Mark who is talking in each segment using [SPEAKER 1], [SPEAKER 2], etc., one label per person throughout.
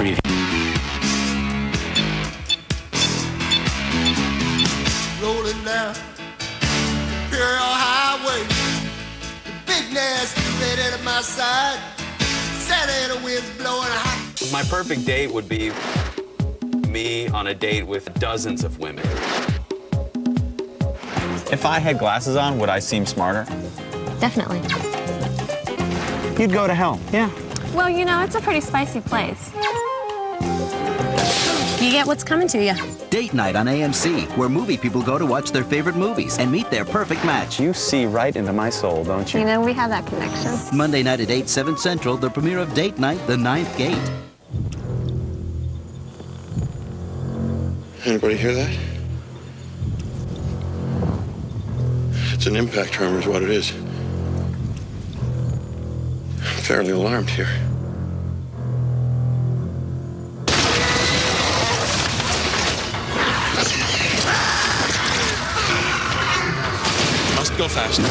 [SPEAKER 1] street.
[SPEAKER 2] Rolling down Imperial Highway, the big nasty red at my side, Santa Ana winds blowing hot.
[SPEAKER 3] My perfect date would be me on a date with dozens of women.
[SPEAKER 4] If I had glasses on, would I seem smarter?
[SPEAKER 5] Definitely.
[SPEAKER 4] You'd go to hell. Yeah.
[SPEAKER 5] Well, you know, it's a pretty spicy place. You get what's coming to you.
[SPEAKER 6] Date night on AMC, where movie people go to watch their favorite movies and meet their perfect match.
[SPEAKER 4] You see right into my soul, don't you?
[SPEAKER 5] You know, we have that connection.
[SPEAKER 6] Monday night at 8, 7 Central, the premiere of Date Night, The Ninth Gate.
[SPEAKER 7] Anybody hear that? It's an impact tremor is what it is. I'm fairly alarmed here.
[SPEAKER 1] Must go faster.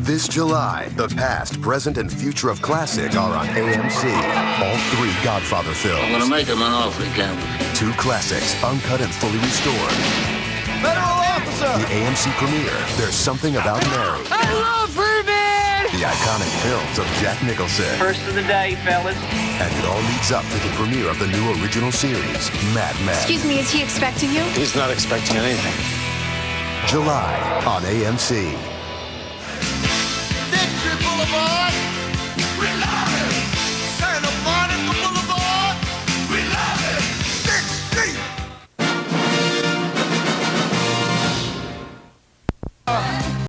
[SPEAKER 8] This July, the past, present, and future of classic are on AMC. All 3 Godfather films.
[SPEAKER 2] I'm gonna make him an offer he can't refuse.
[SPEAKER 8] 2 classics, uncut and fully restored.
[SPEAKER 2] Federal officer!
[SPEAKER 8] The AMC premiere, There's Something About Mary.
[SPEAKER 2] I love Ruben!
[SPEAKER 8] The iconic films of Jack Nicholson.
[SPEAKER 9] First of the day, fellas.
[SPEAKER 8] And it all leads up to the premiere of the new original series, Mad Men.
[SPEAKER 5] Excuse me, is he expecting you?
[SPEAKER 1] He's not expecting anything.
[SPEAKER 8] July on AMC.